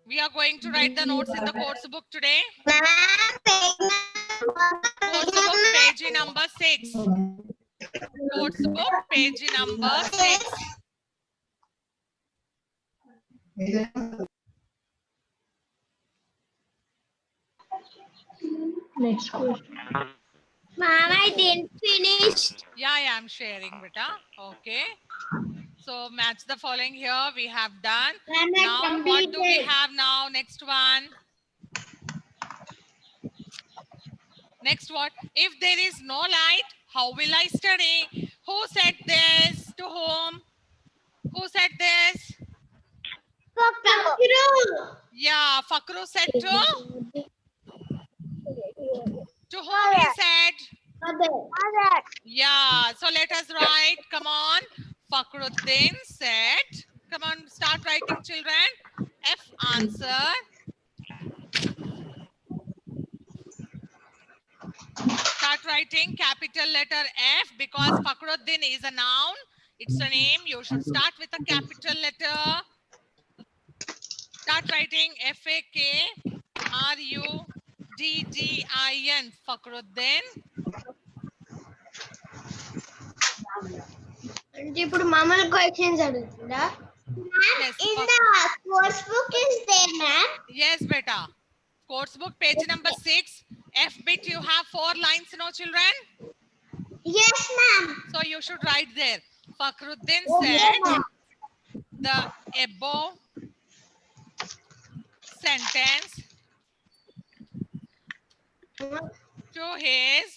We are going to write the notes in the course book today. Course book page number 6. Course book page number 6. Next question. Ma'am, I didn't finish. Yeah, I'm sharing, beta. Okay. So match the following here. We have done. Ma'am, I Now, what do we completed. have now? Next one. Next what? If there is no light, how will I study? Who said this? To whom? Who said this? Fakru. Yeah, Fakru said to whom he said? Mother. Yeah, so let us write. Come on. Fakruddin said. Come on, start writing, children. F answer. Start writing capital letter F because Fakruddin is a noun. It's a name. You should start with a capital letter. Start writing Fakruddin. Fakruddin. అంటే ఇప్పుడు మామూలు questions అడుగుతుందా Yes. In the course book is there, ma'am? Yes, beta. Course book page number 6. F bit you have 4 lines, no children? Yes, ma'am. So you should write there. Fakruddin Okay, said ma'am. the above sentence to his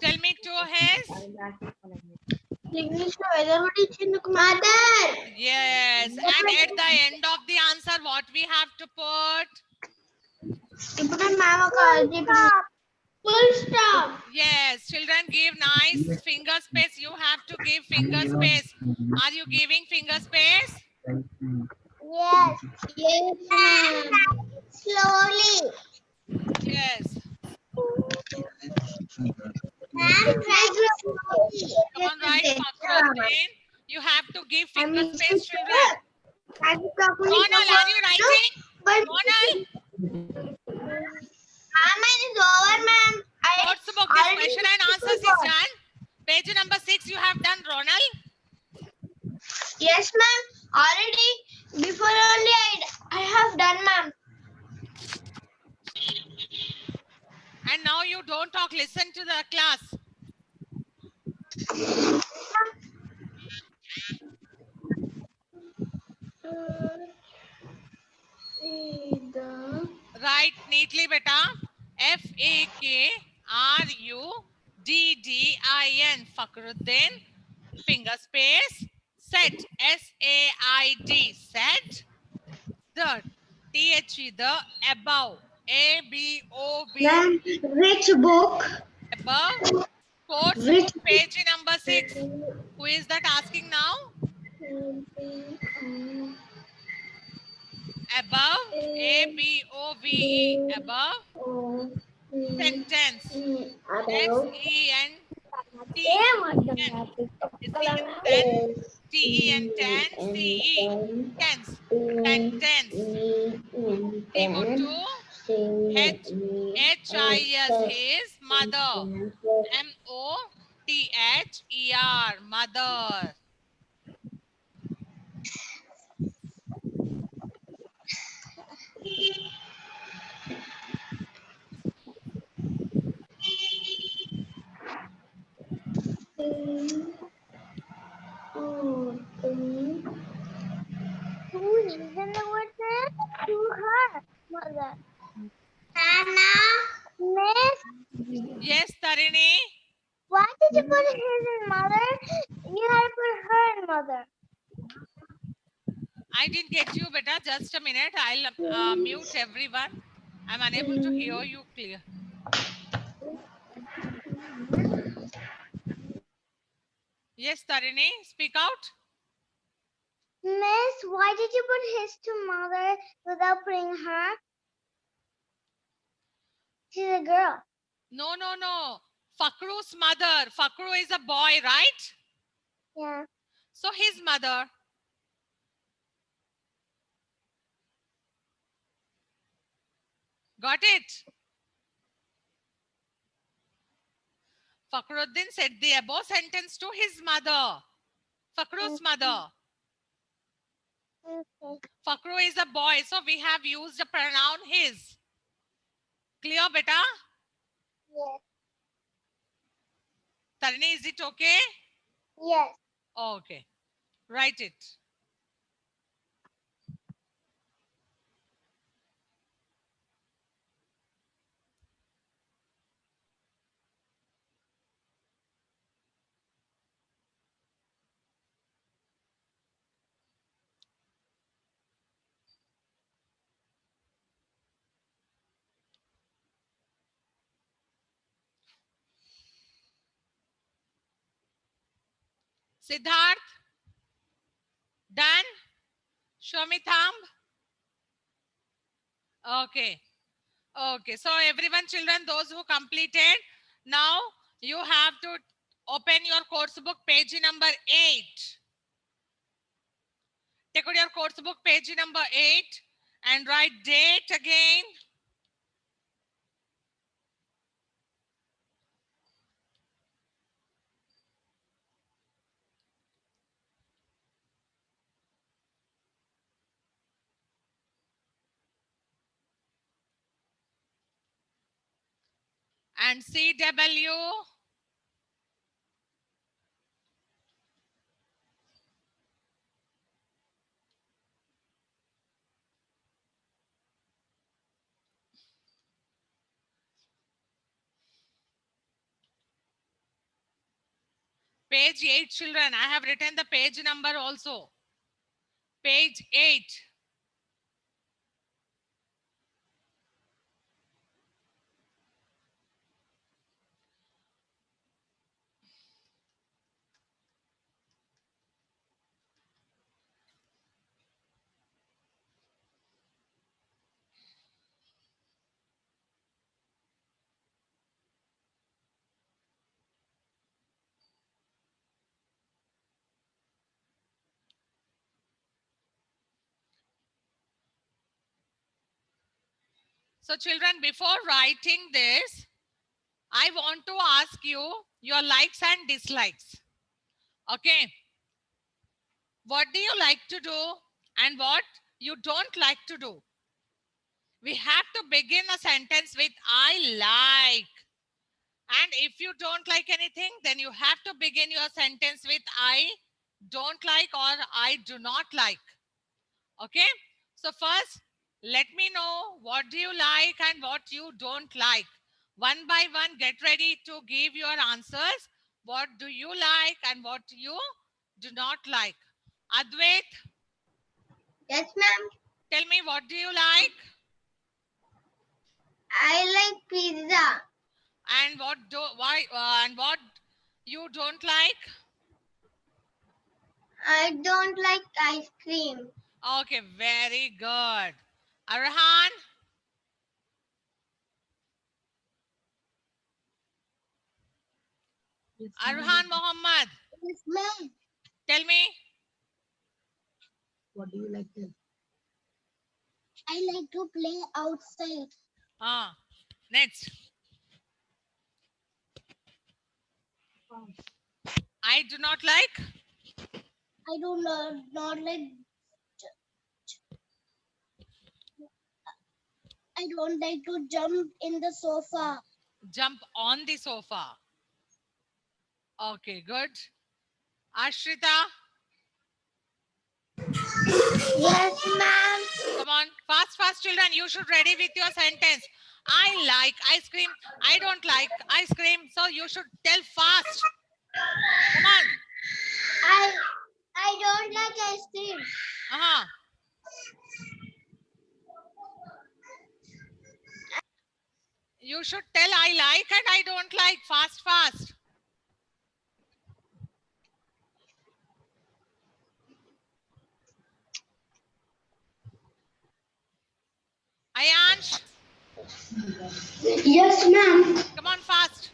tell me to his English లో ఎదరు ఇచ్చేందుకు mother yes, and at the end of the answer what we have to put? ఇప్పుడు ma'am ఒక full stop Yes, children give nice finger space. You have to give finger space. Are you giving finger space? yes slowly Yes. ma'am try to slowly Come on, right, Fakruddin. You have to give finger space, children. Ronald, are you writing? Ronald? Ma'am, it is over, ma'am. What's the book? This question and answers is done. Page number 6 you have done, Ronald. Yes, ma'am. Already before only I have done, ma'am. And now you don't talk. Listen to the class. Write neatly, beta. Fakruddin. Fakruddin. Finger space. Said. SAID. Said. The. THE. The. Above. ABOV. Ma'am, which book? Above. Course Which book page number 6. Who is that asking now? Above. ABOVE. Above. Sentence. SENTENCE. Tense. Sentence. Equal to HIS. His mother. MOTHER. Mother. Who reason the word to her mother? Anna, Miss, Yes, Tarini. why did you put his in mother? You had to put her in mother. I didn't get you, beta. Just a minute. I'll mute everyone. I'm unable to hear you clear. Yes, Tarini. Speak out. Miss, why did you put his to mother without putting her? She's a girl. No. Fakru's mother. Fakru is a boy, right? Yeah. So his mother. Got it? Fakruddin said the above sentence to his mother. Fakru's mother. Fakru is a boy, so we have used the pronoun his. Clear, beta? Yes. Tarini, is it okay? Yes. Okay. Write it. Siddharth, done? Show me thumb. Okay. Okay. So everyone, children, those who completed, now you have to open your course book, page number 8. Take out your course book, page number 8, and write date again. And CW. Page 8, children. I have written the page number also. Page 8. So children, before writing this, I want to ask you your likes and dislikes. Okay. What do you like to do and what you don't like to do? We have to begin a sentence with I like. And if you don't like anything, then you have to begin your sentence with I don't like or I do not like. Okay. So first, let me know what do you like and what you don't like. One by one, get ready to give your answers. What do you like and what you do not like? Advait, Yes, ma'am. tell me, what do you like I like pizza. and what do why and what you don't like? I don't like ice cream. Okay, very good. Arhan, Yes, Arhan Mohammed, Yes, ma'am. tell me. What do you like to? I like to play outside. Next, I do not like. I do not like. I don't like to jump in the sofa. Jump on the sofa. Okay, good. Ashrita, Yes, ma'am. come on. Fast, fast, children. You should ready with your sentence. I like ice cream. I don't like ice cream. So you should tell fast. Come on. I don't like ice cream. Uh-huh. You should tell I like and I don't like. Fast, fast. Ayansh, Yes, ma'am. come on, fast.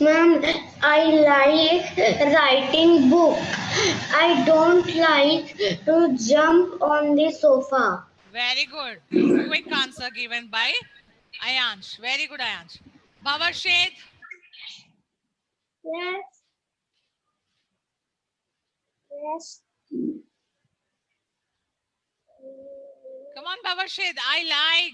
Ma'am, I like writing book. I don't like to jump on the sofa. Very good. Quick answer given by Ayansh. Very good, Ayansh. Bhavarsheth. Yes. Yes. Come on, Bhavarsheth. I like.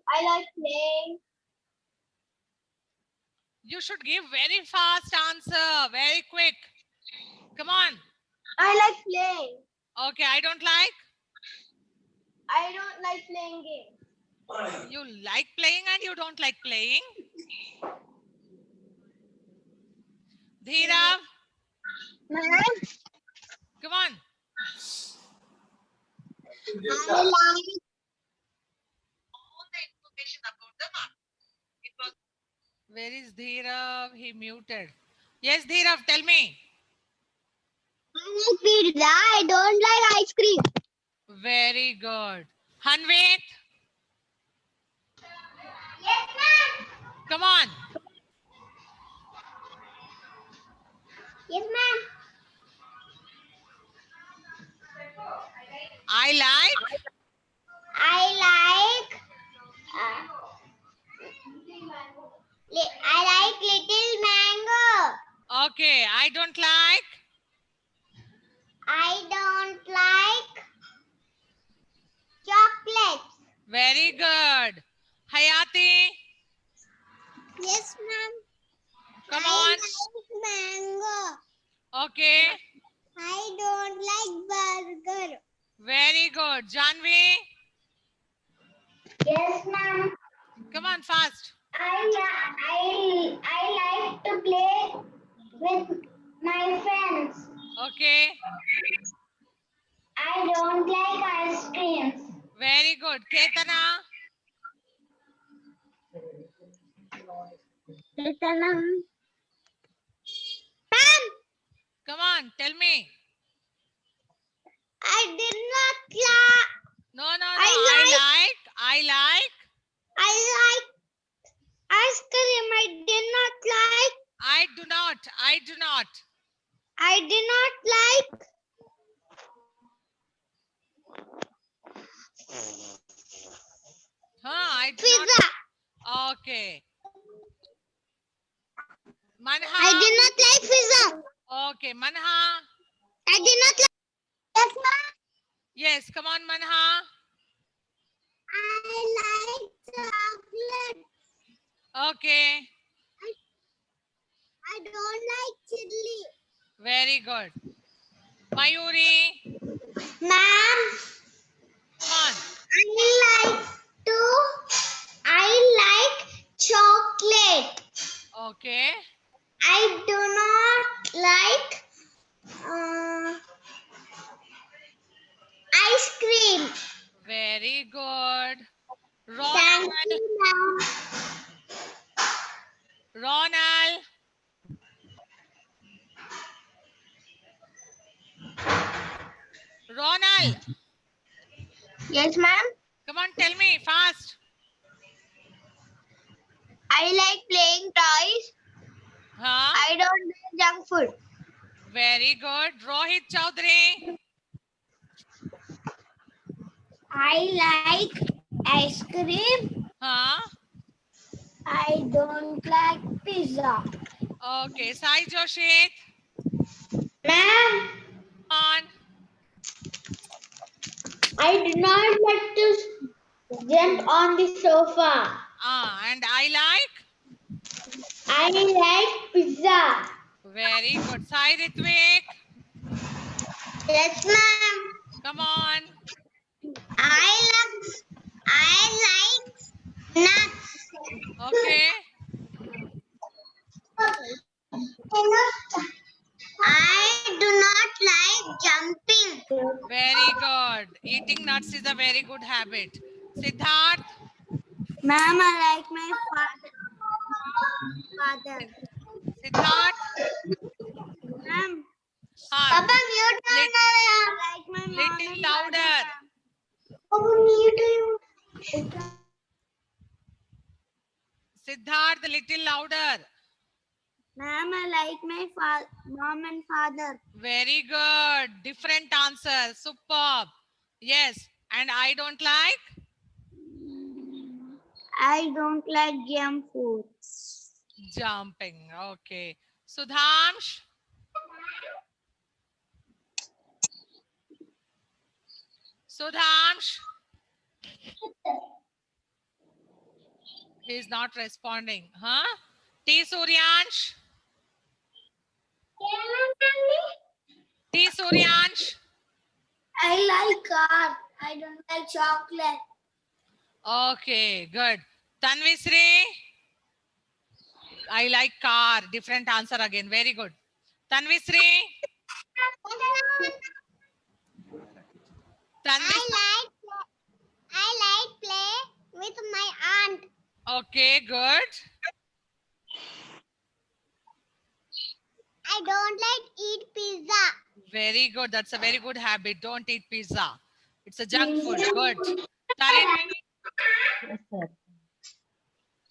I like playing. You should give very fast answer. Very quick. Come on. I like playing. Okay, I don't like. I don't like playing games. You like playing and you don't like playing. Dhirav. Come on. I like. Where is Dhirav? He muted. Yes, Dhirav, tell me. I like pizza. I don't like ice cream. Very good. Hanvit. Yes, ma'am. Come on. Yes, ma'am. I like. I like. I like little mango. Okay, I don't like. I don't like chocolates. Very good. Hayati. Yes, ma'am. Come I on. like mango. Okay. I don't like burger. Very good. Janvi. Yes, ma'am. Come on, fast. I like to play with my friends. Okay. I don't like ice creams. Very good. Ketana. Ma'am. Come on, tell me. I did not like. No. I I like ice cream. I did not like. I do not. I did not like. I do Pizza. not. Okay. Manha. I did not like pizza. Okay, Manha. I did not like. Yes, ma'am. Yes, come on, Manha. I like chocolate. Okay. I don't like chili. Very good. Mayuri. Ma'am, Come on. I like chocolate. Okay. I do not like ice cream. Very good. Thank Ronald. you, ma'am. Ronald. Ronald. Yes, ma'am. Come on, tell me fast. I like playing toys. Huh? I don't like junk food. Very good. Rohit Chaudhary. I like ice cream. Huh? I don't like pizza. Okay. Sai Joshit. Ma'am, On. I do not like to jump on the sofa. And I like. I like pizza. Very good. Sai Ritvik. Yes, ma'am. Come on. I like nuts. Okay. I do not like jumping. Very good. Eating nuts is a very good habit. Siddharth. Ma'am, I like my father. Siddharth. Ma'am, Ah, Papa, mute lit, like my mom little and louder. father. Papa, mute. Siddharth, little louder. Ma'am, I like my mom and father. Very good. Different answer. Superb. Yes. And I don't like I don't like junk food. jumping. Okay. Sudhamsh. Sudhamsh. He is not responding. Huh? T. Suryansh. T. Suryansh. I like car. I don't like chocolate. Okay. Good. Tanvisri. I like car. Different answer again. Very good. Tanvisri. Tanvisri. I like play with my aunt. Okay. Good. I don't like eat pizza. Very good. That's a very good habit. Don't eat pizza. It's a junk food. Good. Tarini.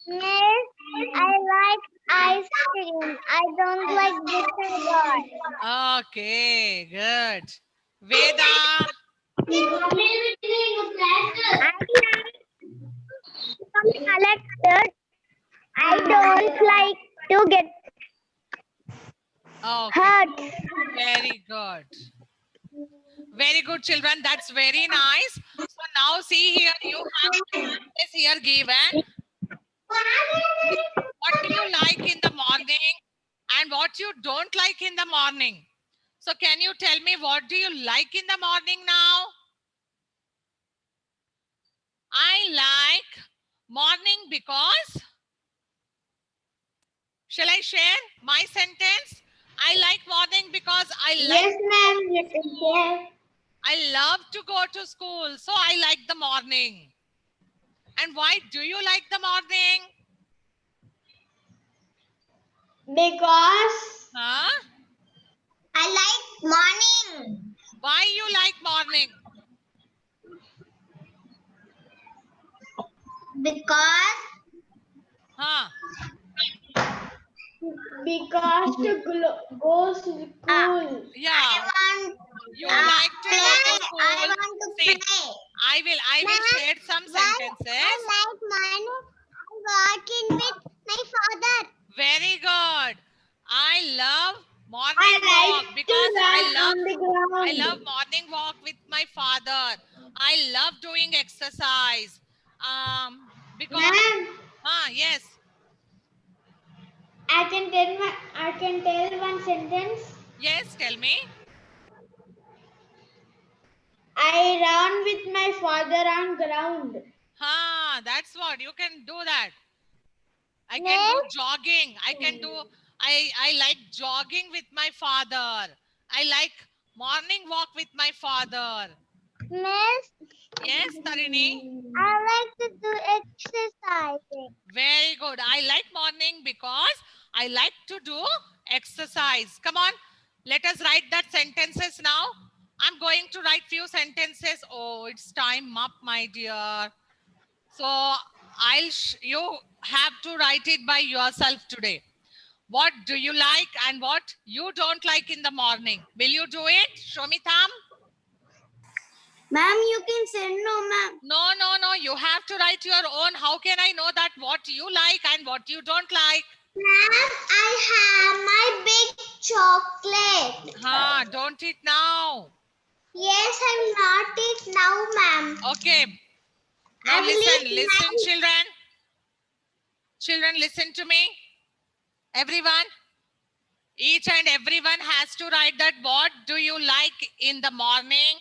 Miss, I like ice cream. I don't like bitter gourd. Okay. Good. Veda. I like some collected. I don't like to get Okay. hurt. Very good. Very good, children. That's very nice. So now see here, you have sentences here given. What do you like in the morning and what you don't like in the morning? So can you tell me what do you like in the morning now? I like morning because, shall I share my sentence? I like morning because I like Yes, ma'am. Yes. I love to go to school, so I like the morning. And why do you like the morning? Because Huh? I like morning. Why you like morning? Because Huh? go to school. Yeah. Want You like to go to I school. want to See, play. I will share some I sentences. like morning. I working with my father. Very good. I love I morning walk like to because run on the I love ground. morning walk with my father. I love doing exercise. Because Ma'am, yes. I can tell one sentence. Yes, tell me. I run with my father on ground. That's what you can do that. I can do Miss, jogging. I like jogging with my father. I like morning walk with my father. Miss, Yes, Tarini. I like to do exercising. Very good. I like morning because I like to do exercise. Come on, let us write that sentences now. I'm going to write few sentences. Oh, it's time up, my dear. So you have to write it by yourself today. What do you like and what you don't like in the morning? Will you do it? Show me thumb. Ma'am, you can send no, ma'am. No, no, no. You have to write your own. How can I know that what you like and what you don't like? Ma'am, I have my big chocolate. Don't eat now. Yes, I'm not it now, ma'am. Okay. Now I will listen, eat listen, my. children. Children, listen to me. Everyone, each and everyone has to write that what do you like in the morning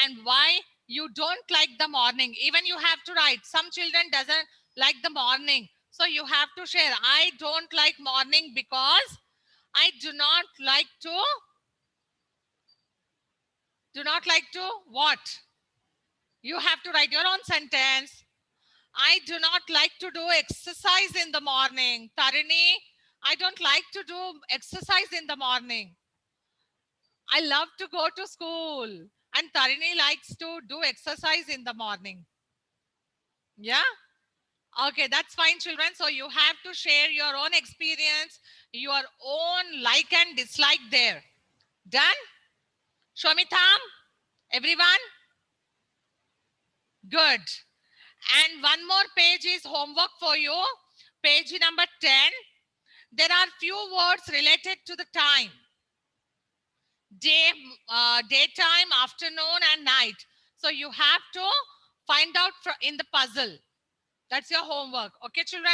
and why you don't like the morning. Even you have to write. Some children doesn't like the morning. So you have to share. I don't like morning because I do not like to what? You have to write your own sentence. I do not like to do exercise in the morning. Tarini, I don't like to do exercise in the morning. I love to go to school. And Tarini likes to do exercise in the morning. Yeah? Okay, that's fine, children. So you have to share your own experience, your own like and dislike there. Done? Show me thumb. Everyone? Good. And one more page is homework for you. Page number 10. There are few words related to the time. Day, daytime, afternoon, and night. So you have to find out in the puzzle. That's your homework. Okay, children?